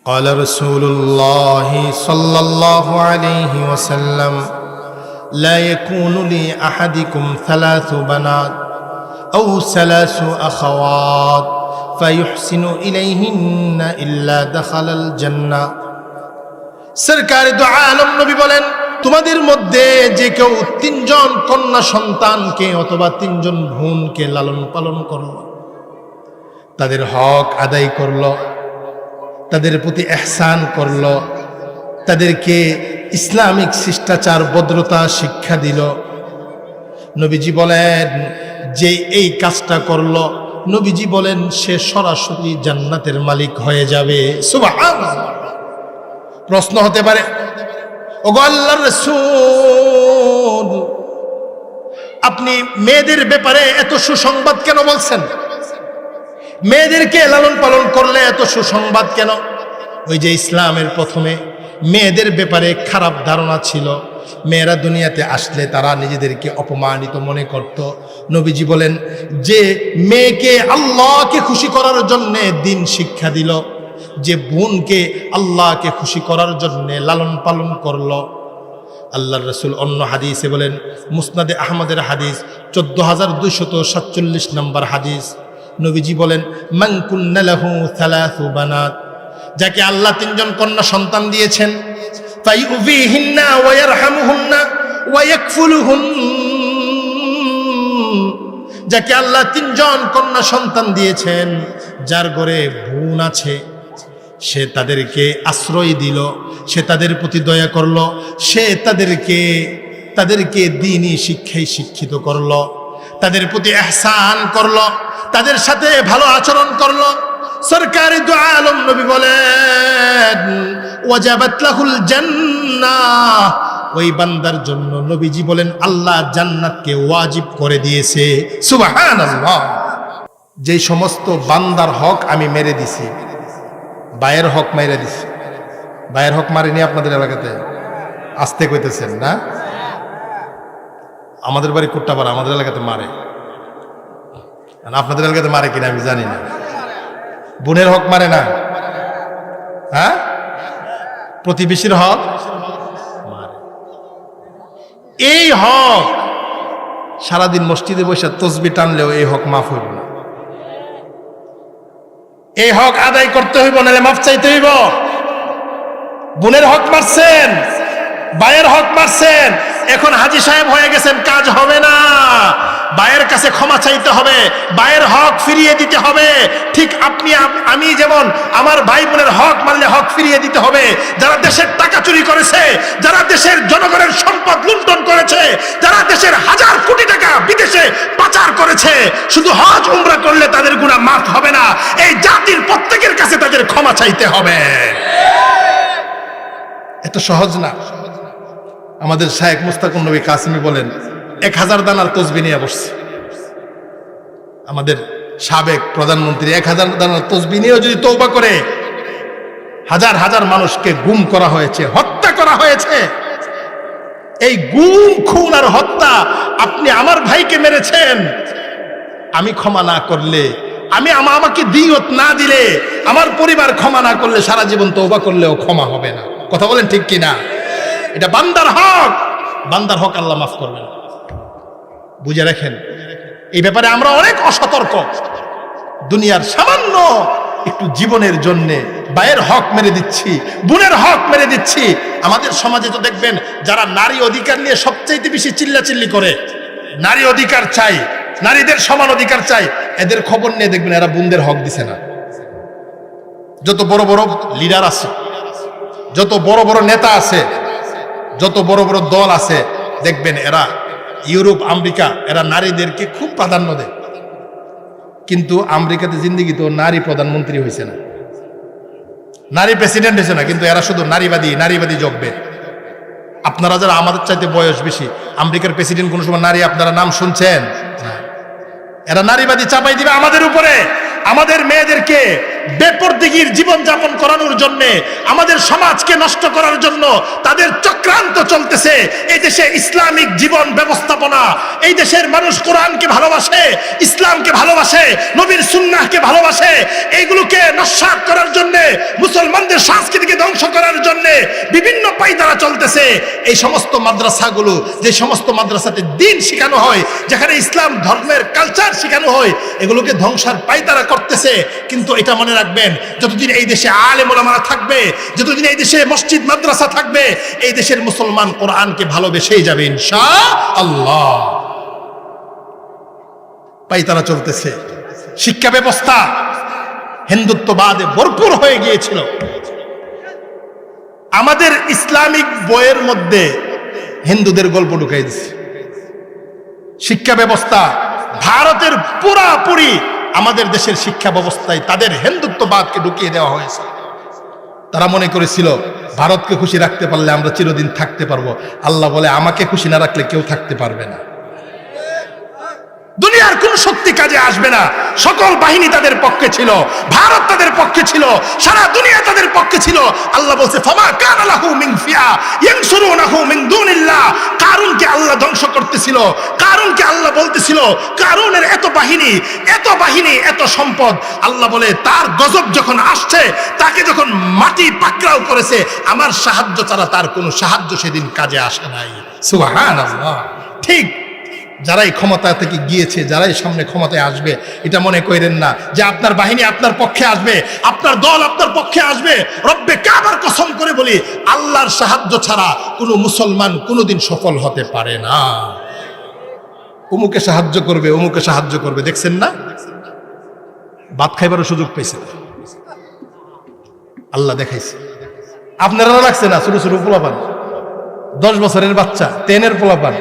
قال رسول الله صلى الله عليه وسلم لا يكون لأحدكم ثلاث بنات أو ثلاث أخوات فيحسن إليهن إلا دخل الجنة সরকার দু আলম নবী বলেন, তোমাদের মধ্যে যে কেউ তিনজন কন্যা সন্তানকে অথবা তিনজন বোনকে লালন পালন করলো, তাদের হক আদায় করলো, তাদের প্রতি ইহসান করলো, তাদেরকে ইসলামিক শিষ্টাচার ভদ্রতা শিক্ষা দিল, নবীজি বলেন যে এই কাজটা করলো, নবীজি বলেন সে সরাসরি জান্নাতের মালিক হয়ে যাবে। সুবহানাল্লাহ। প্রশ্ন হতে পারে, ওগো আল্লাহর রাসূল, আপনি মেয়েদের ব্যাপারে এত সুসংবাদ কেন বলছেন? মেয়েদেরকে লালন পালন করলে এত সুসংবাদ কেন? ওই যে ইসলামের প্রথমে মেয়েদের ব্যাপারে খারাপ ধারণা ছিল, মেয়েরা দুনিয়াতে আসলে তারা নিজেদেরকে অপমানিত মনে করত। নবীজি বলেন যে মেয়েকে আল্লাহকে খুশি করার জন্যে দিন শিক্ষা দিল, যে বোনকে আল্লাহকে খুশি করার জন্যে লালন পালন করলো। আল্লাহর রাসূল অন্য হাদিসে বলেন, মুসনাদে আহমদের হাদিস ১৪,২৪৭ নম্বর হাদিস, নবীজি বলেন মান কুন্না লাহু সালাসু বানাত, যাকে আল্লাহ তিনজন কন্যা সন্তান দিয়েছেন, ফায়ুযিহিন্না ওয়া ইয়ারহামুহুন্না ওয়া ইয়াকফুলুহুন, যাকে আল্লাহ তিনজন কন্যা সন্তান দিয়েছেন, যার ঘরে বোন আছে, সে তাদেরকে আশ্রয় দিল, সে তাদের প্রতি দয়া করল, সে তাদেরকে দ্বীনি শিক্ষায় শিক্ষিত করল, তাদের প্রতি ইহসান করল, তাদের সাথে ভালো আচরণ করল। সরকারি দু আলম নবী বলেন ওয়াজাবাত লাহুল জান্নাহ, ওই বান্দার জন্য নবীজি বলেন আল্লাহ জান্নাতকে ওয়াজিব করে দিয়েছে। সুবহানাল্লাহ। যেই সমস্ত বান্দার হক আমি মেরে দিছি, বায়ের হক মেরে দিছি, বায়ের হক মারেনি আপনাদের এলাকাতে? আসতে কইতেছেন না? আমাদের বাড়ি কুট্টাপাড়া, আমাদের এলাকাতে মারে, আপনাদের এলাকাতে মারে কিনা আমি জানি না। বোনের হক মারে না? হ্যাঁ, প্রতিবেশীর হক মারে। এই হক সারাদিন মসজিদে বসে তসবি টানলেও এই হক মাফ হইব না। এই হক আদায় করতে হইব, নাহলে মাফ চাইতে হইব। বোনের হক মারছেন, ভাইয়ের হক মারছেন, এখন হাজী সাহেব হয়ে গেছেন, কাজ হবে না। ভাইয়ের কাছে ক্ষমা চাইতে হবে, ভাইয়ের হক ফিরিয়ে দিতে হবে। ঠিক আপনি আমি যেমন আমার ভাই বোনের হক মারলে হক ফিরিয়ে দিতে হবে। যারা দেশের টাকা চুরি করেছে, যারা দেশের জনগণের সম্পদ লুণ্ঠন করেছে, যারা দেশের হাজার কোটি টাকা বিদেশে পাচার করেছে, শুধু হজ উমরা করলে তাদের গুনাহ মাফ হবে না। এই জাতির প্রত্যেকের কাছে তাদের ক্ষমা চাইতে হবে। এত সহজ না। আমাদের শায়েখ মুস্তাকুন নবী কাসিমি বলেন ১,০০০ দানার তসবি নিয়ে বসছে। আমাদের সাবেক প্রধানমন্ত্রী ১,০০০ দানার তসবি নিয়েও যদি তওবা করে, হাজার হাজার মানুষকে গুম করা হয়েছে, হত্যা করা হয়েছে। এই গুম, খুন আর হত্যা আপনি আমার ভাইকে মেরেছেন, আমি ক্ষমা না করলে, আমাকে দিয়ত না দিলে, আমার পরিবার ক্ষমা না করলে, সারা জীবন তওবা করলেও ক্ষমা হবে না। কথা বলেন ঠিক কিনা? এটা বান্দার হক, বান্দার হক আল্লাহ মাফ করবেন। বুঝে রাখেন, এই ব্যাপারে আমরা অনেক অসতর্ক। দুনিয়ার সামান্য একটু জীবনের জন্য ভাইয়ের হক মেরে দিচ্ছি, বোনের হক মেরে দিচ্ছি। আমাদের সমাজে তো দেখবেন যারা নারী অধিকার নিয়ে সবচেয়ে বেশি চিল্লাচিল্লি করে, নারী অধিকার চাই, নারীদের সমান অধিকার চাই, এদের খবর নিয়ে দেখবেন এরা বোনদের হক দিছে না। যত বড় বড় লিডার আছে, যত বড় বড় নেতা আছে, যত বড় বড় দল আছে, দেখবেন এরা ইউরোপ, আমেরিকা, এরা নারীদেরকে খুব প্রাধান্য দেয়। কিন্তু আমেরিকাতে জিন্দিগি তো নারী প্রধানমন্ত্রী হয়েছে না, নারী প্রেসিডেন্ট হয়েছে না, কিন্তু এরা শুধু নারীবাদী জগবে। আপনারা যারা আমাদের চাইতে বয়স বেশি, আমেরিকার প্রেসিডেন্ট কোন সময় নারী আপনারা নাম শুনছেন? এরা নারীবাদী চাপাই দিবে আমাদের উপরে। আমাদের মেয়েদেরকে বেপরদিগির জীবন যাপন করানোর জন্য, আমাদের সমাজকে নষ্ট করার জন্য তাদের চক্রান্ত চলতেছে। এই দেশে ইসলামিক জীবন ব্যবস্থাপনা, এই দেশের মানুষ কোরআনকে ভালোবাসে, ইসলামকে ভালোবাসে, নবীর সুন্নাহকে ভালোবাসে, এইগুলোকে নস্যাৎ করার জন্য মুসলমানদের চলতেছে এই সমস্ত মাদ্রাসাগুলো, যে সমস্ত মাদ্রাসাতে দ্বীন শেখানো হয়, যেখানে ইসলাম ধর্মের কালচার শেখানো হয়, এগুলোকে ধ্বংসার পায়তারা করতেছে। কিন্তু এটা মনে রাখবেন, যতদিন এই দেশে আলেম ওলামারা থাকবে, যতদিন এই দেশে মসজিদ মাদ্রাসা থাকবে, এই দেশের মুসলমান কোরআনকে ভালোবেসেই যাবে ইনশাআল্লাহ। পায়তারা চলতেছে, শিক্ষা ব্যবস্থা হিন্দুত্ববাদে ভরপুর হয়ে গিয়েছিল। আমাদের ইসলামিক বইয়ের মধ্যে হিন্দুদের গল্প ঢুকাই দিচ্ছে। শিক্ষা ব্যবস্থা ভারতের পুরাপুরি আমাদের দেশের শিক্ষা ব্যবস্থায় তাদের হিন্দুত্ববাদকে ঢুকিয়ে দেওয়া হয়েছে। তারা মনে করেছিল ভারতকে খুশি রাখতে পারলে আমরা চিরদিন থাকতে পারবো। আল্লাহ বলে, আমাকে খুশি না রাখলে কেউ থাকতে পারবে না। দুনিয়ার কোন শক্তি কাজে আসবে না। সকল বাহিনী তাদের পক্ষে ছিল, ভারত তাদের পক্ষে ছিল, সারা দুনিয়া তাদের পক্ষে ছিল। আল্লাহ বলছে, ফামা কানা লাহু মিন ফিয়া ইয়ানসুরুনাহু মিন দুনিল্লাহ। কারুনকে আল্লাহ ধ্বংস করতেছিল, কারুনকে আল্লাহ বলতেছিল, কারুনের এত বাহিনী, এত বাহিনী, এত সম্পদ। আল্লাহ বলে, তার গজব যখন আসছে, তাকে যখন মাটি পাকড়াও করেছে, আমার সাহায্য ছাড়া তার কোনো সাহায্য সেদিন কাজে আসে নাই। সুবহানাল্লাহ। ঠিক যারাই ক্ষমতা থেকে গিয়েছে, যারাই সামনে ক্ষমতায় আসবে, এটা মনে করেন না যে আপনার বাহিনী আপনার পক্ষে আসবে, আপনার দল আপনার পক্ষে আসবে। রব্বে কাবার কসম করে বলি, আল্লাহর সাহায্য ছাড়া কোনো মুসলমান কোনোদিন সফল হতে পারে না। অমুকে সাহায্য করবে, অমুকে সাহায্য করবে, দেখছেন না? ভাত খাইবারও সুযোগ পেয়েছে, আল্লাহ দেখাইছে। আপনারা লাগছে না? ছোট ছোট পোলাপান, 10 বছরের বাচ্চা, 10-এর পোলাপান,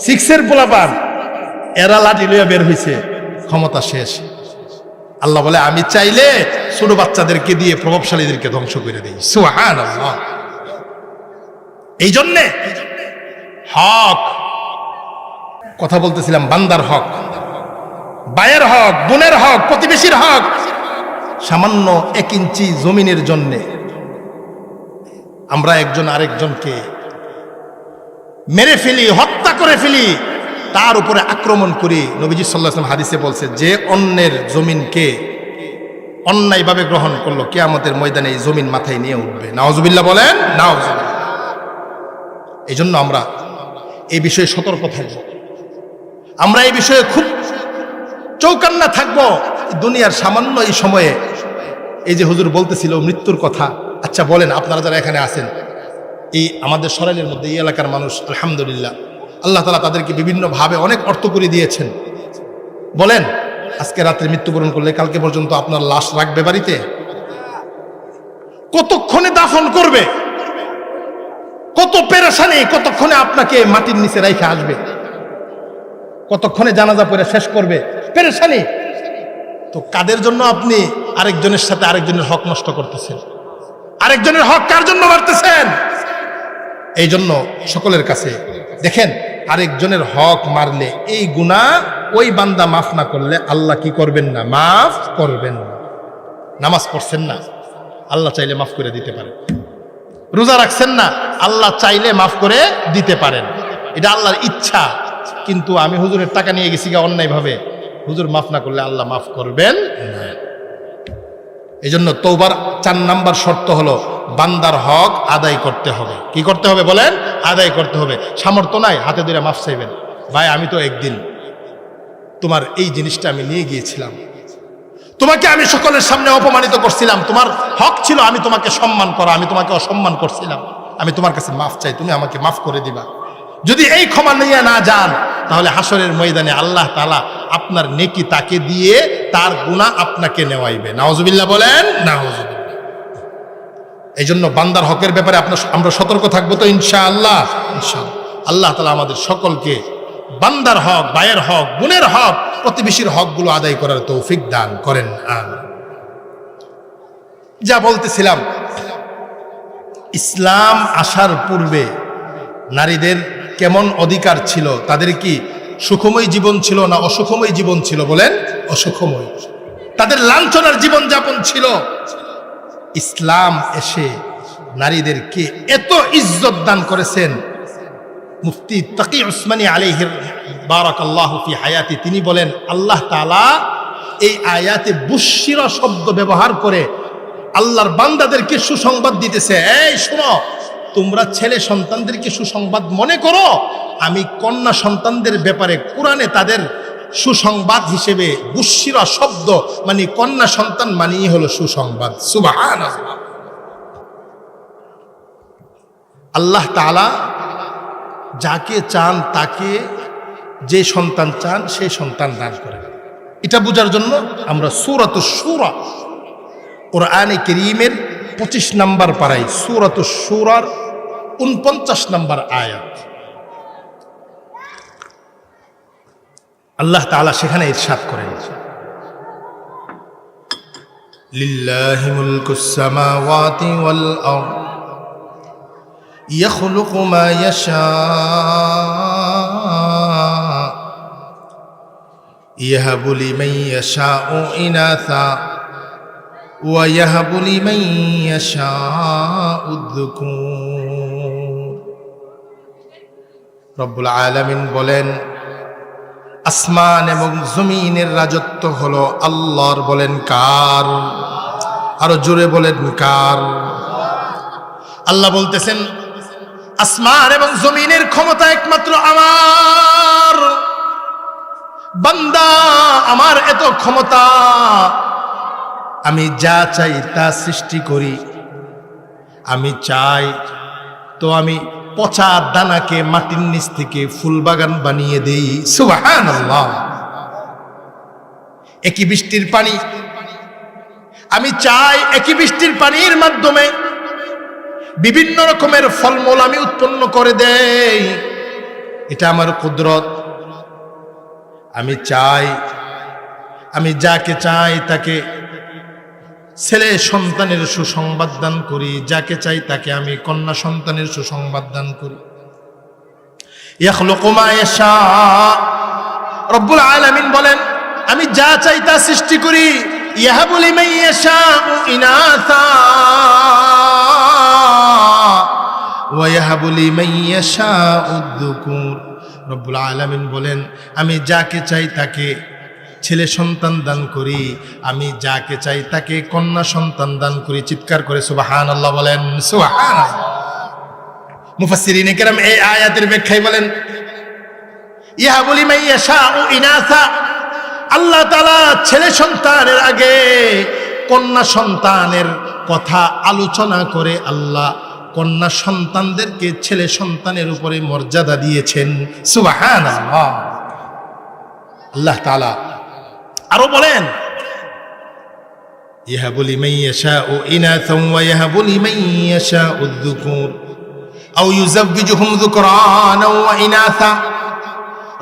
6-এর পোলাপান, এরা লাঠি লইয়া বের হইছে, ক্ষমতা শেষ। আল্লাহ বলে, আমি চাইলে ছোট বাচ্চাদেরকে দিয়ে প্রভাবশালীদেরকে ধ্বংস করে দেই। সুবহানাল্লাহ। এই জন্যে হক, কথা বলতেছিলাম, বান্দার হক, ভাইয়ের হক, বোনের হক, প্রতিবেশীর হক। সামান্য 1 ইঞ্চি জমিনের জন্যে আমরা একজন আরেকজনকে মেরে ফেলি, হত্যা করে ফেলি, তার উপরে আক্রমণ করি। নবীজি সাল্লাল্লাহু আলাইহি ওয়াসাল্লাম হাদিসে বলছে, যে অন্যের জমিনকে অন্যায়ভাবে গ্রহণ করলো, কিয়ামতের ময়দানে এই জমিন মাথায় নিয়ে উঠবে। নাউজুবিল্লাহ বলেন, নাউজুবিল্লাহ। এই জন্য আমরা এই বিষয়ে সতর্ক থাকবো, আমরা এই বিষয়ে খুব চৌকান্না থাকবো। দুনিয়ার সামান্য এই সময়ে, এই যে হুজুর বলতেছিল মৃত্যুর কথা, আচ্ছা বলেন, আপনারা যারা এখানে আছেন, এই আমাদের সরাইলের মধ্যে এই এলাকার মানুষ, আলহামদুলিল্লাহ, আল্লাহ তাআলা তাদেরকে বিভিন্নভাবে অনেক অর্থ করে দিয়েছেন। বলেন, আজকে রাত্রে মৃত্যুবরণ করলে কালকে পর্যন্ত আপনার লাশ রাখবে বাড়িতে? কতক্ষণে দাফন করবে? কত পেরেশানি, কতক্ষণে আপনাকে মাটির নিচে রাইখে আসবে, কতক্ষণে জানাজা পড়ে শেষ করবে, পেরেশানি। তো কাদের জন্য আপনি আরেকজনের সাথে আরেকজনের হক নষ্ট করতেছেন? আরেকজনের হক কার জন্য মারতেছেন? এই জন্য সকলের কাছে দেখেন, আরেকজনের হক মারলে এই গুনাহ ওই বান্দা মাফ না করলে আল্লাহ কি করবেন না? মাফ করবেন না। নামাজ পড়ছেন না, আল্লাহ চাইলে মাফ করে দিতে পারেন। রোজা রাখছেন না, আল্লাহ চাইলে মাফ করে দিতে পারেন, এটা আল্লাহর ইচ্ছা। কিন্তু আমি হুজুরের টাকা নিয়ে গেছি অন্যায়ভাবে, হুজুর মাফ না করলে আল্লাহ মাফ করবেন না। এই জন্য তওবার 4 নাম্বার শর্ত হলো বান্দার হক আদায় করতে হবে। কি করতে হবে বলেন? আদায় করতে হবে। সামর্থ্য নাই, হাতে ধরে মাফ চাইবেন, ভাই আমি তো একদিন তোমার এই জিনিসটা আমি নিয়ে গিয়েছিলাম, তোমাকে আমি সকলের সামনে অপমানিত করছিলাম, তোমার হক ছিল আমি তোমাকে সম্মান করা, আমি তোমাকে অসম্মান করছিলাম, আমি তোমার কাছে মাফ চাই, তুমি আমাকে মাফ করে দিবা। যদি এই ক্ষমা নিয়ে না যান, তাহলে হাসরের ময়দানে আল্লাহ তাআলা আপনার নেকি তাকে দিয়ে তার গুনাহ আপনাকে নেওয়াইবে। নাউজুবিল্লাহ বলেন, নাউজুবিল্লাহ। এই জন্য বান্দার হকের ব্যাপারে আমরা সতর্ক থাকবো তো ইনশাআল্লাহ। ইনশাআল্লাহ আল্লাহ তাআলা আমাদের সকলকে বান্দার হক, ভাইয়ের হক, বোনের হক, প্রতিবেশীর হকগুলো আদায় করার তৌফিক দান করেন। আমিন। যা বলতেছিলাম, ইসলাম আসার পূর্বে নারীদের কেমন অধিকার ছিল? তাদের কি সুখময় জীবন ছিল না অসুখময় জীবন ছিল? বলেন, অসুখময়। তাদের লাঞ্ছনার জীবন যাপন ছিল। ইসলাম এসে নারীদেরকে এত ইজ্জত দান করেছেন। মুফতি তাকি উসমানী আলাইহি বারাকাল্লাহু ফি হায়াতি, তিনি বলেন, আল্লাহ তাআলা এই আয়াতে বুশিরা শব্দ ব্যবহার করে আল্লাহর বান্দাদেরকে সুসংবাদ দিতেছে, এই শোনো, তোমরা ছেলে সন্তানদেরকে সুসংবাদ মনে করো, আমি কন্যা সন্তানদের ব্যাপারে কোরআনে তাদের সুসংবাদ হিসেবে বুশরা শব্দ মানে কন্যা সন্তান মানেই হলো সুসংবাদ। সুবহানাল্লাহ। আল্লাহ তাআলা যাকে চান তাকে যে সন্তান চান সেই সন্তান দান করেন। এটা বোঝার জন্য আমরা সূরাতুশ শূরা কোরআনে কারীমের 25 নম্বর পারায় সূরাতুশ শূরার 49 নম্বর আয়াত আল্লাহ তাআলা সেখানে ইরশাদ করেন, লিল্লাহি মুলকুস সামাওয়াতি ওয়াল আরদ ইয়াখলুকু মা ইয়াশা ইয়াহাবু লিমান ইয়াশাউ ইনাসা ওয়া ইয়াহাবু লিমান ইয়াশাউ যুকুর। রব্বুল আলামিন বলেন, আসমান এবং জমিনের রাজত্ব হলো আল্লাহর। বলেন কার? আরো জোরে বলেন কার? আল্লাহ বলতেছেন, আসমান এবং জমিনের ক্ষমতা একমাত্র আমার। বান্দা, আমার এত ক্ষমতা, আমি যা চাই তা সৃষ্টি করি। আমি চাই তো আমি পচা দানাকে মাটির নিচ থেকে ফুল বাগান বানিয়ে দেই। সুবহানাল্লাহ। একই বৃষ্টির পানি, আমি চাই একই বৃষ্টির পানির মাধ্যমে বিভিন্ন রকমের ফলমূল আমি উৎপন্ন করে দেই। এটা আমার কুদরত। আমি চাই, আমি যাকে চাই তাকে ছেলে সন্তানের সুসংবাদ দান করি, যাকে চাই তাকে আমি কন্যা সন্তানের সুসংবাদ দান করি। ইয়াখলুকু মা ইয়াশা, রব্বুল আলামিন বলেন, আমি যা চাই তা সৃষ্টি করি। ইয়াহাবু লিমান ইয়াশাউ ইনাসা ওয়া ইয়াহাবু লিমান ইয়াশাউ যুকুর। রব্বুল আলামিন বলেন, আমি যাকে চাই তাকে ছেলে সন্তান দান করি, আমি যাকে চাই তাকে কন্যা সন্তান দান করি। চিৎকার করে সুবহানাল্লাহ বলেন। সুবহানাল্লাহ। মুফাসসিরিনে কেরাম এই আয়াতের ব্যাখ্যায় বলেন, ইয়াহাবু লিমান ইয়াশাউ ইনাসা, আল্লাহ তাআলা ছেলে সন্তানের আগে কন্যা সন্তানের কথা আলোচনা করে আল্লাহ কন্যা সন্তানদেরকে ছেলে সন্তানের উপরে মর্যাদা দিয়েছেন। সুবহানাল্লাহ। আল্লাহ তাআলা আরো বলেন, ইয়াহাবু লিমান ইয়াশাউ ইনাসা ওয়া ইয়াহাবু লিমান ইয়াশাউ যুকুর আও ইউযাব্বিজুহুম যুকরানা ওয়া ইনাসা।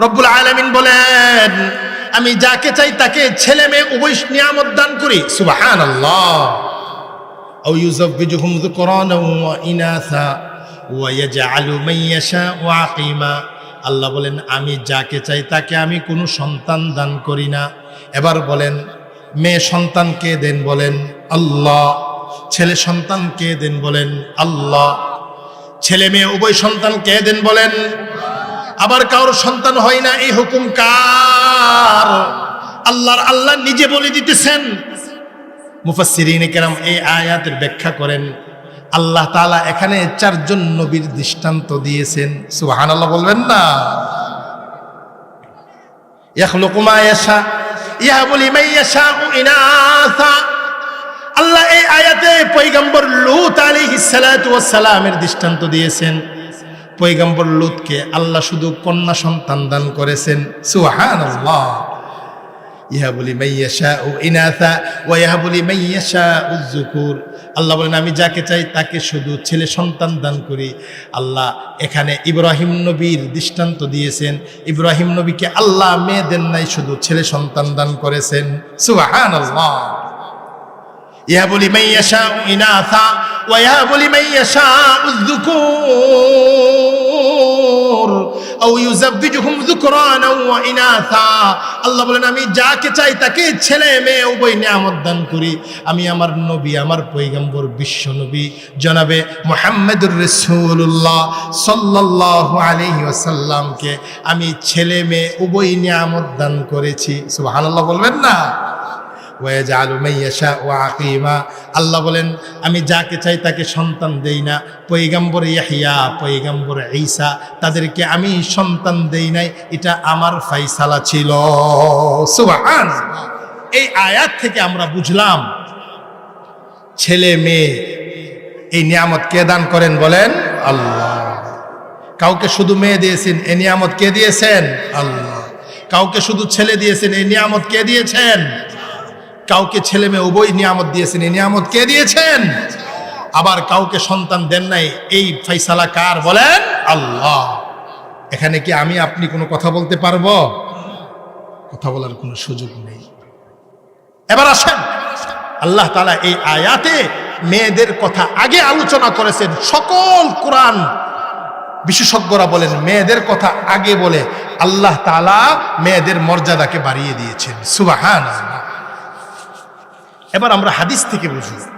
রব্বুল আলামিন বলেন, আমি যাকে চাই তাকে ছেলে মেয়ে উভয় নিয়ামত দান করি। সুবহানাল্লাহ। আও ইউযাব্বিজুহুম যুকরানা ওয়া ইনাসা ওয়া ইয়াজআলু মান ইয়াশাউ আকিমা। আল্লাহ বলেন, আমি যাকে চাই তাকে আমি কোনো সন্তান দান করি না। এবার বলেন, মেয়ে সন্তান কে দেন? বলেন আল্লাহ। ছেলে সন্তান কে দেন? বলেন আল্লাহ। ছেলে মেয়ে উভয় সন্তান কে দেন? বলেন। আবার কারোর সন্তান হয় না, এই হুকুম কার? আল্লাহর। আল্লাহ নিজে বলে দিতেছেন। মুফাসসিরিনে কেরাম এই আয়াতের ব্যাখ্যা করেন, আল্লাহ তাআলা এখানে 4 জন নবীর দৃষ্টান্ত দিয়েছেন। সুবহানাল্লাহ বলবেন না? ইয়াখলুকু মা ইয়াশা ইয়াহাবু লিমান ইয়াশাউ ইনাসা। আল্লাহ এই আয়াতে পয়গম্বর লূত আলাইহিস সালাতু ওয়াস সালামের দৃষ্টান্ত দিয়েছেন। পয়গম্বর লূতকে আল্লাহ শুধু কন্যা সন্তান দান করেছেন। সুবহানাল্লাহ। ইয়াহাবু লিমান ইয়াশাউ ইনাসা ওয়া ইয়াহাবু লিমান ইয়াশাউ যুকুর। আল্লাহ বলেন, আমি যাকে চাই তাকে শুধু ছেলে সন্তান দান করি। আল্লাহ এখানে ইব্রাহিম নবীর দৃষ্টান্ত দিয়েছেন। ইব্রাহিম নবীকে আল্লাহ মেয়ে দেন নাই, শুধু ছেলে সন্তান দান করেছেন। সুবহানাল্লাহ। ইয়াহাবু লিমান ইয়াশাউ ইনাসা ওয়া ইয়াহাবু লিমান ইয়াশাউ যুকুর আও ইউযাব্বিজুহুম যুকরানা ওয়া ইনাসা। আল্লাহ বলেন, আমি যাকে চাই তাকে ছেলে মেয়ে উভয় নিয়ামত দান করি। আমি আমার নবী, আমার পয়গম্বর, বিশ্ব নবী জনাবে মুহাম্মদুর রাসূলুল্লাহ সাল্লাল্লাহু আলাইহি ওয়াসাল্লামকে আমি ছেলে মেয়ে উভয় নিয়ামত দান করেছি। সুবহানাল্লাহ বলবেন না? ওয়াজআলু মান ইয়াশাউ আকিমা। আল্লাহ বলেন আমি যাকে চাই তাকে সন্তান দেই না। পয়গম্বর ইয়াহইয়া, পয়গম্বর ঈসা, তাদেরকে আমি সন্তান দেই নাই, এটা আমার ফয়সালা ছিল। সুবহানাল্লাহ। এই আয়াত থেকে আমরা বুঝলাম ছেলে মেয়ে এই নিয়ামত কে দান করেন বলেন? আল্লাহ। কাউকে শুধু মেয়ে দিয়েছেন, এই নিয়ামত কে দিয়েছেন? আল্লাহ। কাউকে শুধু ছেলে দিয়েছেন, এই নিয়ামত কে দিয়েছেন? কাউকে ছেলে মেয়ে উভয় নিয়ামত দিয়েছেন, এই নিয়ামত কে দিয়েছেন? আবার কাউকে সন্তান দেন নাই, এই ফয়সালা কার বলেন? আল্লাহ। এখানে কি আমি আপনি কোনো কথা বলতে পারবো? কথা বলার কোনো সুযোগ নেই। এবার আসেন, আল্লাহ তাআলা এই আয়াতে মেয়েদের কথা আগে আলোচনা করেছেন। সকল কোরআন বিশেষজ্ঞরা বলেন মেয়েদের কথা আগে বলে আল্লাহ তাআলা মেয়েদের মর্যাদাকে বাড়িয়ে দিয়েছেন। সুবহানাল্লাহ। এবার আমরা হাদিস থেকে বুঝলাম,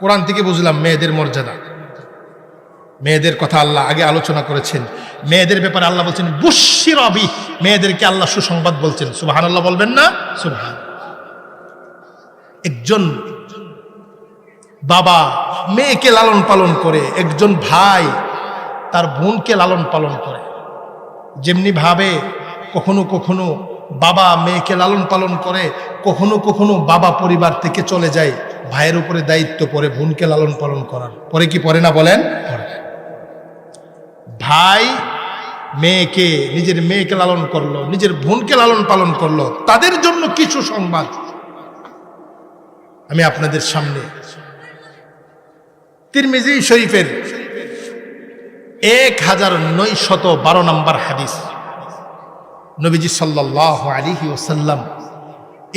কোরআন থেকে বুঝলাম মেয়েদের মর্যাদা। মেয়েদের কথা আল্লাহ আগে আলোচনা করেছেন। মেয়েদের ব্যাপারে আল্লাহ বলছেন বুশশিরা বিহি, মেয়েদেরকে আল্লাহ সুসংবাদ বলছেন। সুবহানাল্লাহ বলবেন না? সুবহান। একজন বাবা মেয়েকে লালন পালন করে, একজন ভাই তার বোনকে লালন পালন করে। যেমনি ভাবে কখনো কখনো বাবা মেয়েকে লালন পালন করে, কখনো কখনো বাবা পরিবার থেকে চলে যায়, ভাইয়ের উপরে দায়িত্ব পড়ে বোনকে লালন পালন করার। পরে কি পড়ে না বলেন? ভাই মেয়েকে, নিজের মেয়েকে লালন করলো, নিজের বোনকে লালন পালন করলো, তাদের জন্য কিছু সংবাদ আমি আপনাদের সামনে। তিরমিজি শরীফের 1912 নম্বর হাদিস, নবীজি সাল্লাল্লাহু আলাইহি ওয়াসাল্লাম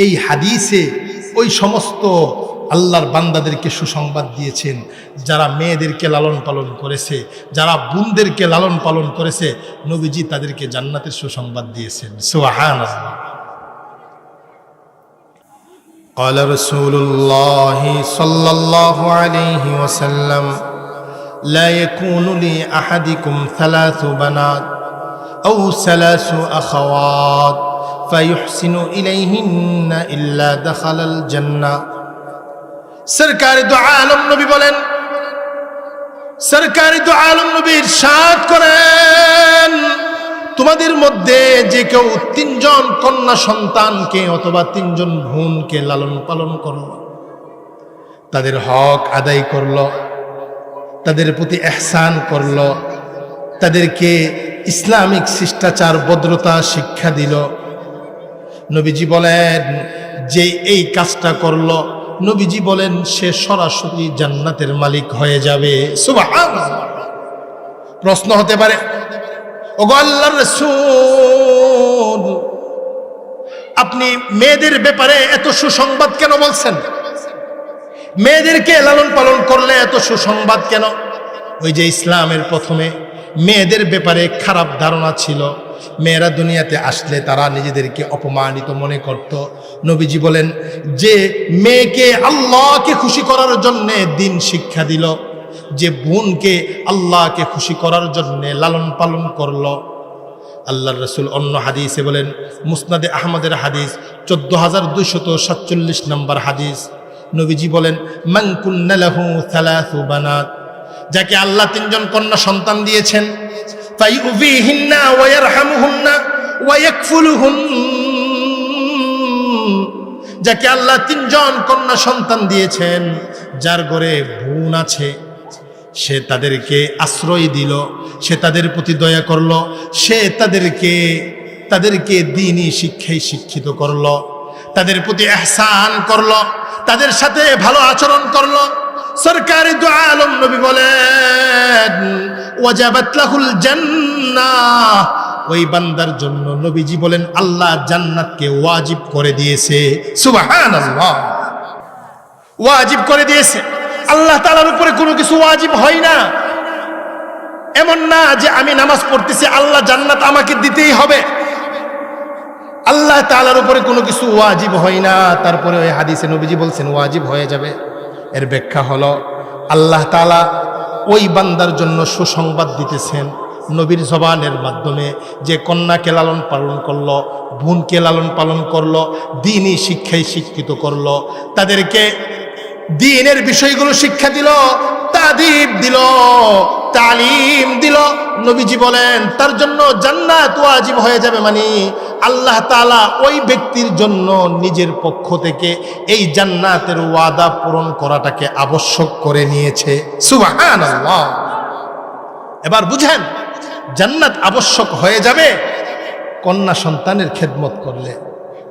এই হাদিসে ওই সমস্ত আল্লাহর বান্দাদেরকে সুসংবাদ দিয়েছেন যারা মেয়েদেরকে লালন পালন করেছে, যারা বোনদেরকে লালন পালন করেছে, নবীজি তাদেরকে জান্নাতের সুসংবাদ দিয়েছেন। সুবহানাল্লাহ। قال رسول الله صلى الله عليه وسلم لا يكون لأحدكم 3 بنات أو 3 أخوات فيحسن إليهن إلا دخل الجنة। সরকারি দু আলম নবী বলেন, সরকারি দু আলম নবী ইরশাদ করেন, তোমাদের মধ্যে যে কেউ 3 জন কন্যা সন্তানকে অথবা 3 জন বোনকে লালন পালন করল, তাদের হক আদায় করল, তাদের প্রতি ইহসান করল, তাদেরকে ইসলামিক শিষ্টাচার ভদ্রতা শিক্ষা দিল, নবীজি বলেন যে এই কাজটা করল, নবীজি বলেন সে সরাসরি জান্নাতের মালিক হয়ে যাবে। সুবহানাল্লাহ। প্রশ্ন হতে পারে, ওগো আল্লাহর রাসূল, আপনি মেয়েদের ব্যাপারে এত সুসংবাদ কেন বলছেন? মেয়েদেরকে লালন পালন করলে এত সুসংবাদ কেন? ওই যে ইসলামের প্রথমে মেয়েদের ব্যাপারে খারাপ ধারণা ছিল, মেয়েরা দুনিয়াতে আসলে তারা নিজেদেরকে অপমানিত মনে করত। নবীজি বলেন যে মেয়েকে আল্লাহকে খুশি করার জন্য দিন শিক্ষা দিল, যে বোনকে আল্লাহকে খুশি করার জন্য লালন পালন করলো। আল্লাহর রাসূল অন্য হাদিসে বলেন, মুসনাদে আহমদের হাদিস 14247 নম্বর হাদিস, নবীজি বলেন মান কুন্না লাহু 3 বানাত, যাকে আল্লাহ 3 জন কন্যা সন্তান দিয়েছেন, ফায়ুযিহিন্না ওয়া ইয়ারহামুহুন্না ওয়া ইয়াকফুলুহুন, যাকে আল্লাহ 3 জন কন্যা সন্তান দিয়েছেন, যার ঘরে বোন আছে, সে তাদেরকে আশ্রয় দিল, সে তাদের প্রতি দয়া করল, সে তাদেরকে দ্বীনি শিক্ষায় শিক্ষিত করল, তাদের প্রতি ইহসান করল, তাদের সাথে ভালো আচরণ করল। সরকারি দু আলম নবী বলেন ওয়াজাবাত লাহুল জান্নাহ, ওই বান্দার জন্য নবীজি বলেন আল্লাহ জান্নাতকে ওয়াজিব করে দিয়েছে। সুবহানাল্লাহ। ওয়াজিব করে দিয়েছে। আল্লাহ তাআলার উপরে কোনো কিছু ওয়াজিব হয় না। এমন না যে আমি নামাজ পড়তেছি আল্লাহ জান্নাত আমাকে দিতেই হবে। আল্লাহ তাআলার উপরে কোনো কিছু ওয়াজিব হয় না, তারপরে ওই হাদিসে নবীজি বলছেন ওয়াজিব হয়ে যাবে। এর ব্যাখ্যা হলো আল্লাহ তাআলা ওই বান্দার জন্য সুসংবাদ দিতেছেন নবীর জবানের মাধ্যমে যে কন্যাকে লালন পালন করলো, বোনকে লালন পালন করলো, দ্বীনি শিক্ষায় শিক্ষিত করলো, তাদেরকে দ্বীনের বিষয়গুলো শিক্ষা দিল, তাদিব দিল, তালিম দিল। নবীজি বলেন তার জন্য জান্নাত ওয়াজিব হয়ে যাবে, মানে আল্লাহ তাআলা ওই ব্যক্তির জন্য নিজের পক্ষ থেকে এই জান্নাতের ওয়াদা পূরণ করাটাকে আবশ্যক করে নিয়েছে। সুবহানাল্লাহ। এবার বুঝেন, জান্নাত আবশ্যক হয়ে যাবে কন্যা সন্তানের খেদমত করলে,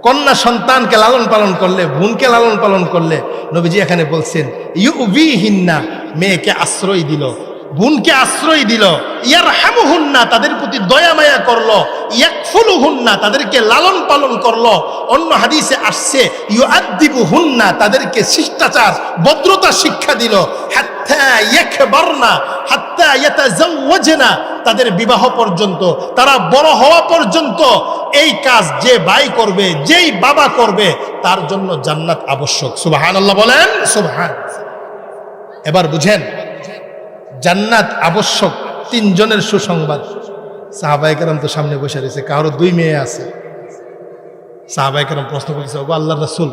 কন্যা সন্তানকে লালন পালন করলে, বোনকে লালন পালন করলে। নবীজি এখানে বলছেন ইউবিহিন্না, মেয়েকে আশ্রয় দিল, বোনকে আশ্রয় দিল, ইয়ারহামুহুন্না, তাদের প্রতি দয়া মায়া করলো, ইয়াকফুলুহুন্না, তাদেরকে লালন পালন করলো। অন্য হাদিসে আসছে ইউআদ্দিবুহুন্না, তাদেরকে শিষ্টাচার ভদ্রতা শিক্ষা দিল। হাত্তা ইয়াকবারনা হাত্তা ইয়াতাজাওয়াজনা, তাদের বিবাহ পর্যন্ত, তারা বড় হওয়া পর্যন্ত এই কাজ যে ভাই করবে, যেই বাবা করবে, তার জন্য জান্নাত আবশ্যক। সুবহানাল্লাহ বলেন, সুবহান। এবার বুঝেন, জান্নাত আবশ্যক তিনজনের সুসংবাদ। সাহাবায়ে কেরাম তো সামনে বসে রয়েছে, কারো 2 মেয়ে আছে। সাহাবায়ে কেরাম প্রশ্ন করেছে, ওগো আল্লাহর রাসূল,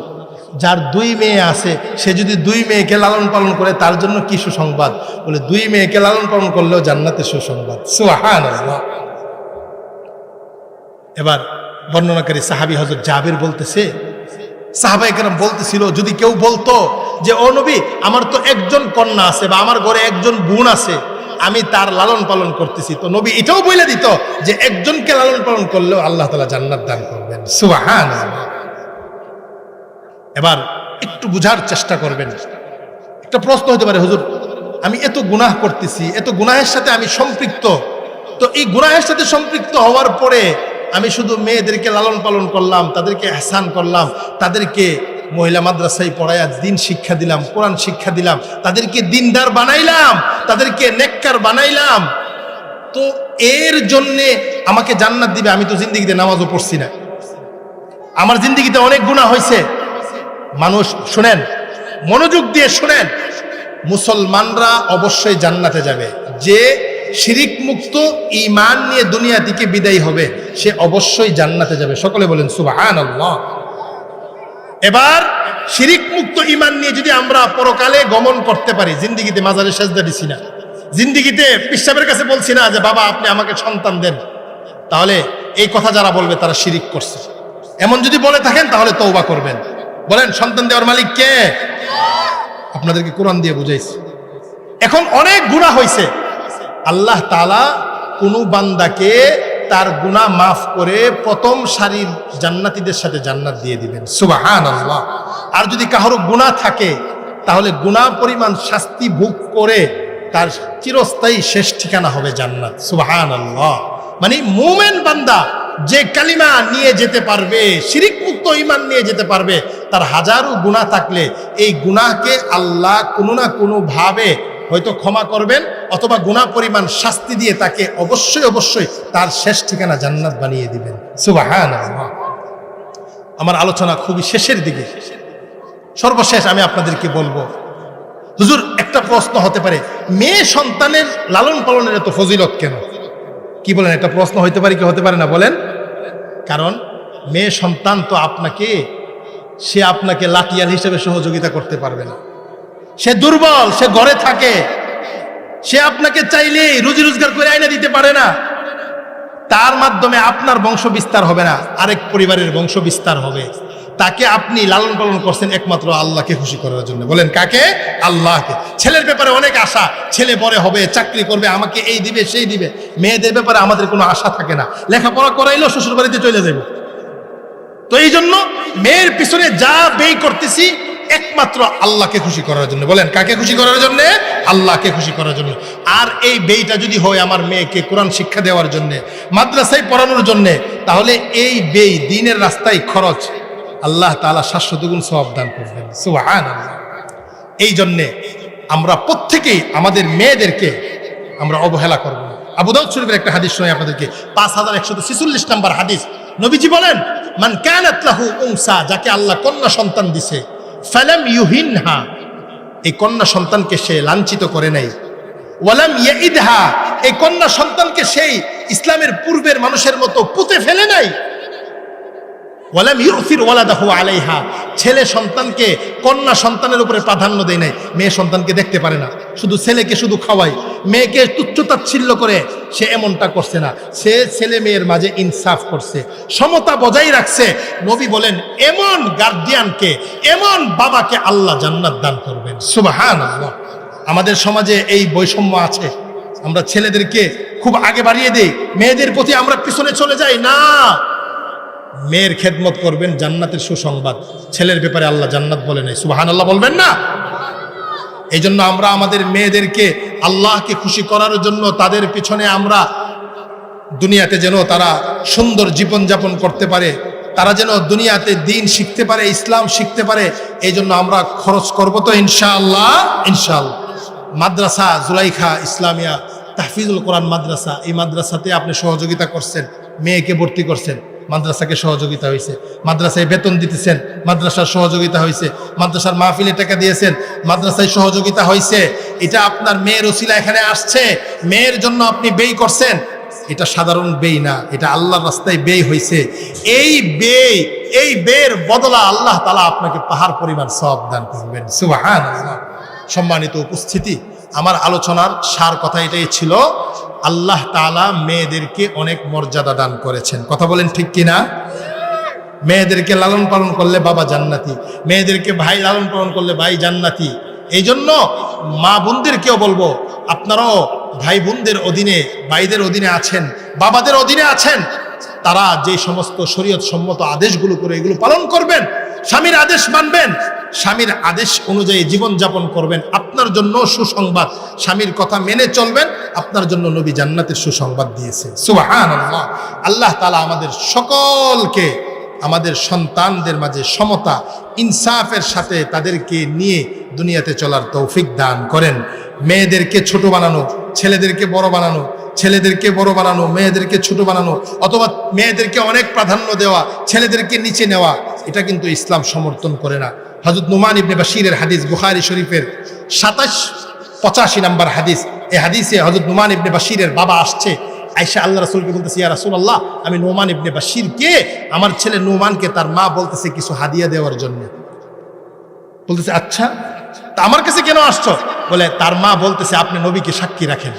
যার 2 মেয়ে আছে সে যদি 2 মেয়েকে লালন পালন করে তার জন্য কি সুসংবাদ? বলে 2 মেয়েকে লালন পালন করলেও জান্নাতের সুসংবাদ। সুবহানাল্লাহ। এবার বর্ণনাকারী সাহাবী হযরত জাবের বলতেছে, সাহাবায়ে কেরাম বলতেছিল, যদি কেউ বলতো যে ও নবী, আমার তো একজন কন্যা আছে বা আমার ঘরে একজন বোন আছে, আমি তার লালন পালন করতেছি, তো নবী এটাও বলে দিত যে একজনকে লালন পালন করলেও আল্লাহ তাআলা জান্নাত দান করবেন। সুবহানাল্লাহ। এবার একটু বুঝার চেষ্টা করবেন। একটা প্রশ্ন হতে পারে, হুজুর আমি এত গুনাহ করতেছি, এত গুনাহের সাথে আমি সম্পৃক্ত, তো এই গুনাহের সাথে সম্পৃক্ত হওয়ার পরে আমি শুধু মেয়েদেরকে লালন পালন করলাম, তাদেরকে ইহসান করলাম, তাদেরকে মহিলা মাদ্রাসায় পড়ায়া দ্বীন শিক্ষা দিলাম, কোরআন শিক্ষা দিলাম, তাদেরকে দ্বীনদার বানাইলাম, তাদেরকে নেককার বানাইলাম, তো এর জন্যে আমাকে জান্নাত দিবে? আমি তো জিন্দেগিতে নামাজও পড়ছি না, আমার জিন্দেগিতে অনেক গুনাহ হয়েছে। মানুষ শুনেন, মনোযোগ দিয়ে শুনেন, মুসলমানরা অবশ্যই জান্নাতে যাবে। যে শিরিক মুক্ত ঈমান নিয়ে দুনিয়া থেকে বিদায় হবে সে অবশ্যই জান্নাতে যাবে। সকলে বলেন সুবহানাল্লাহ। এবার শিরিক মুক্ত ঈমান নিয়ে যদি আমরা পরকালে গমন করতে পারি, জিন্দেগিতে মাজারে সেজদা দিছি না, জিন্দেগিতে পিসাবের কাছে বলছি না যে বাবা আপনি আমাকে সন্তান দেন, তাহলে এই কথা যারা বলবে তারা শিরিক করছে। এমন যদি বলে থাকেন তাহলে তওবা করবেন। বলেন সন্তান দেওয়ার মালিক কে? আপনাদেরকে কোরআন দিয়ে বুঝাইছি। এখন অনেক গুনাহ হয়েছে, আল্লাহ তাআলা কোন বান্দাকে তার গুনাহ মাফ করে প্রথম সারির জান্নাতীদের সাথে জান্নাত দিয়ে দিবেন। সুবহানাল্লাহ। আর যদি কারো গুনাহ থাকে তাহলে গুনাহ পরিমাণ শাস্তি ভোগ করে তার চিরস্থায়ী শেষ ঠিকানা হবে জান্নাত। সুবহানাল্লাহ। মানে মুমিন বান্দা যে কালিমা নিয়ে যেতে পারবে, শিরিক মুক্ত ঈমান নিয়ে যেতে পারবে, তার হাজারো গুনাহ থাকলে এই গুনাহকে আল্লাহ কোনো না কোনো ভাবে হয়তো ক্ষমা করবেন, অথবা গুনাহ পরিমাণ শাস্তি দিয়ে তাকে অবশ্যই অবশ্যই তার শেষ ঠিকানা জান্নাত বানিয়ে দিবেন। সুবহানাল্লাহ। আমার আলোচনা খুবই শেষের দিকে, সর্বশেষ আমি আপনাদেরকে বলবো, হুজুর একটা প্রশ্ন হতে পারে, মেয়ে সন্তানের লালন পালনের এত ফজিলত কেন? কি বলেন, একটা প্রশ্ন হইতে পারে কি হতে পারে না বলেন? কারণ মেয়ে সন্তান তো সে আপনাকে লাঠিয়াল হিসেবে সহযোগিতা করতে পারবে না, সে দুর্বল, সে ঘরে থাকে, সে আপনাকে চাইলেই রুজি রোজগার করে আইনা দিতে পারে না। তার মাধ্যমে আপনার বংশ বিস্তার হবে না, আরেক পরিবারের বংশ বিস্তার হবে। তাকে আপনি লালন পালন করছেন একমাত্র আল্লাহকে খুশি করার জন্য। বলেন কাকে? আল্লাহকে। ছেলের ব্যাপারে অনেক আশা, ছেলে বড় হবে, চাকরি করবে, আমাকে এই দিবে সেই দিবে। মেয়েদের ব্যাপারে আমাদের কোনো আশা থাকে না, লেখাপড়া করাইলেও শ্বশুর বাড়িতে চলে যাব। তো এই জন্য মেয়ের পিছনে যা ব্যয় করতেছি একমাত্র আল্লাহকে খুশি করার জন্য। বলেন কাকে খুশি করার জন্য? আল্লাহকে খুশি করার জন্য। আর এই ব্যয়টা যদি হয় আমার মেয়েকে কোরআন শিক্ষা দেওয়ার জন্য, মাদ্রাসায় পড়ানোর জন্য, তাহলে এই ব্যয় দ্বীনের রাস্তায় খরচ আল্লাহ তাআলা 700 গুণ সওয়াব দান করবেন। সুবহানাল্লাহ। এই জন্যে আমরা প্রত্যেকেই আমাদের মেয়েদেরকে আমরা অবহেলা করব না। আবু দাউদ শরীফের একটা হাদিস শোনাই আপনাদেরকে, 5146 নম্বর হাদিস। নবীজি বলেন, মান কানাত লাহু উনসা, যাকে আল্লাহ কন্যা সন্তান দিছে, ফালাম ইউহিনহা, এই কন্যা সন্তানকে সে লাঞ্ছিত করে নাই, ওয়ালাম ইয়াইদহা, এই কন্যা সন্তানকে সেই ইসলামের পূর্বের মানুষের মতো পুঁতে ফেলে নাই। ওয়ালাম ইউসির ওয়ালাদাহু আলাইহা, ছেলে সন্তানকে কন্যা সন্তানের উপরে প্রাধান্য দেয় নাই। মেয়ে সন্তানকে দেখতে পারে না, শুধু ছেলেকে শুধু খাওয়ায়, মেয়েকে তুচ্ছতাচ্ছিল্য করে, সে এমনটা করছে না। সে ছেলে মেয়ের মাঝে ইনসাফ করছে, সমতা বজায় রাখছে। নবী বলেন এমন গার্ডিয়ানকে, এমন বাবাকে আল্লাহ জান্নাত দান করবেন। সুবহানাল্লাহ। আমাদের সমাজে এই বৈষম্য আছে, আমরা ছেলেদেরকে খুব আগে বাড়িয়ে দেই, মেয়েদের প্রতি আমরা পিছনে চলে যাই। না, মেয়ের খেদমত করবেন, জান্নাতের সুসংবাদ। ছেলের ব্যাপারে আল্লাহ জান্নাত বলে নাই, সুবহানাল্লাহ বলবেন না? এই জন্য আমরা আমাদের মেয়েদেরকে আল্লাহকে খুশি করার জন্য তাদের পিছনে আমরা দুনিয়াতে যেন তারা সুন্দর জীবনযাপন করতে পারে, তারা যেন দুনিয়াতে দ্বীন শিখতে পারে, ইসলাম শিখতে পারে, এই জন্য আমরা খরচ করব তো ইনশাআল্লাহ। ইনশাআল্লাহ। মাদ্রাসা জুলাইখা ইসলামিয়া তাহফিজুল কোরআন মাদ্রাসা, এই মাদ্রাসাতে আপনি সহযোগিতা করছেন, মেয়েকে ভর্তি করছেন, মাদ্রাসাকে সহযোগিতা হয়েছে। মাদ্রাসায় বেতন দিতেছেন, মাদ্রাসার সহযোগিতা হয়েছে। মাদ্রাসার মাহফিলে টাকা দিয়েছেন, মাদ্রাসায় সহযোগিতা হয়েছে। এটা আপনার মেয়ের ওসিলা এখানে আসছে, মেয়ের জন্য আপনি ব্যয় করছেন। এটা সাধারণ ব্যয় না, এটা আল্লাহর রাস্তায় ব্যয় হয়েছে। এই ব্যয়ের বদলা আল্লাহ তাআলা আপনাকে পাহাড় পরিমাণ সওয়াব দান করবেন। সুবহানাল্লাহ। সম্মানিত উপস্থিতি, আমার আলোচনার সার কথা এটাই ছিল, আল্লাহ তাআলা মেয়েদেরকে অনেক মর্যাদা দান করেছেন। কথা বলেন ঠিক কিনা? মেয়েদেরকে লালন পালন করলে বাবা জান্নাতি, মেয়েদেরকে ভাই লালন পালন করলে ভাই জান্নাতি। এই জন্য মা বোনদেরকেও বলবো, আপনারাও ভাই বোনদের অধীনে, ভাইদের অধীনে আছেন, বাবাদের অধীনে আছেন, তারা যে সমস্ত শরীয়ত সম্মত আদেশগুলো করে এগুলো পালন করবেন, স্বামীর আদেশ মানবেন, স্বামীর আদেশ অনুযায়ী জীবন যাপন করবেন। আপনার জন্য সুসংবাদ, স্বামীর কথা মেনে চলবেন, আপনার জন্য নবী জান্নাতের সুসংবাদ দিয়েছে। সুবহানাল্লাহ। আল্লাহ তাআলা আমাদের সকলকে আমাদের সন্তানদের মাঝে সমতা, ইনসাফের সাথে তাদেরকে নিয়ে দুনিয়াতে চলার তৌফিক দান করেন। মেয়েদেরকে ছোট বানানো, ছেলেদেরকে বড় বানানো, ছেলেদেরকে বড় বানানো, মেয়েদেরকে ছোট বানানো, অথবা মেয়েদেরকে অনেক প্রাধান্য দেওয়া, ছেলেদেরকে নিচে নেওয়া, এটা কিন্তু ইসলাম সমর্থন করে না। হযরত নুমান ইবনে বাশীরের হাদিস, বুখারী শরীফের 2785 নম্বর হাদিস। এই হাদিসে হযরত নুমান ইবনে বাশীরের বাবা আসছে, আয়েশা আল্লাহ রাসূলকে বলতেছে, ইয়া রাসূলুল্লাহ, আমি নুমান ইবনে বাশীরকে, আমার ছেলে নুমানকে তার মা বলতেছে কিছু হাদিয়া দেওয়ার জন্য। বলতেছে আচ্ছা, তা আমার কাছে কেন আসছো? বলে তার মা বলতেছে আপনি নবীকে সাক্ষী রাখেন।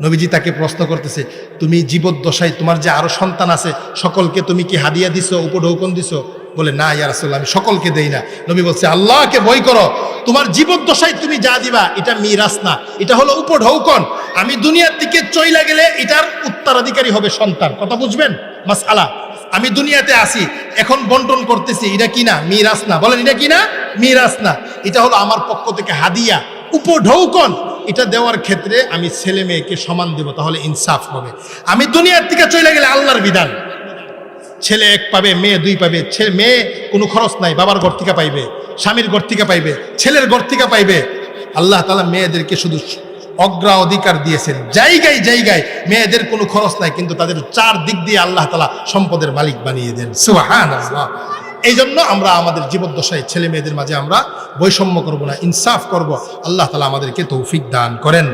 নবীজি তাকে প্রশ্ন করতেছে, তুমি জীবদ্দশায় তোমার যে আরো সন্তান আছে সকলকে তুমি কি হাদিয়া দিছো, উপঢৌকন দিছো? বলে না ইয়া রাসূলুল্লাহ, আমি সকলকে দেই না। নবী বলছে আল্লাহকে ভয় করো, তোমার জীবদ্দশায় তুমি যা দিবা এটা মিরাস না, এটা হলো উপঢৌকন। আমি দুনিয়ার দিকে চইলা গেলে এটার উত্তরাধিকারী হবে সন্তান। কথা বুঝবেন মাসআলা? আমি দুনিয়াতে আসি, এখন বন্টন করতেছি, এটা কি না? মিরাস না। বলেন এটা কি না? মিরাস না। এটা হলো আমার পক্ষ থেকে হাদিয়া, উপঢৌকন। এটা দেওয়ার ক্ষেত্রে আমি ছেলে মেয়েকে সমান দেব, তাহলে ইনসাফ হবে। আমি দুনিয়ার থেকে চলে গেলে আল্লাহর বিধান, ছেলে 1 পাবে, মেয়ে 2 পাবে। মেয়ে কোনো খরচ নাই, বাবার ঘর থেকে পাইবে, স্বামীর ঘর থেকে পাইবে, ছেলের ঘর থেকে পাইবে। আল্লাহ তাআলা মেয়েদেরকে শুধু অগ্রাধিকার দিয়েছেন, জায়গায় জায়গায় মেয়েদের কোনো খরচ নাই, কিন্তু তাদের 4 দিক দিয়ে আল্লাহ তাআলা সম্পদের মালিক বানিয়ে দেন। সুবহানাল্লাহ। এই জন্য আমরা আমাদের জীবদ্দশায় ছেলে মেয়েদের মাঝে আমরা বৈষম্য করব না, ইনসাফ করব। আল্লাহ তাআলা আমাদেরকে তৌফিক দান করেন।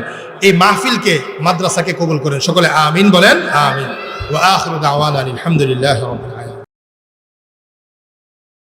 এই মাহফিলকে, মাদ্রাসাকে কবুল করেন। সকলে আমিন বলেন। আমিন। ওয়া আখিরু দাওয়ানা আলহামদুলিল্লাহি রাব্বিল আলামিন।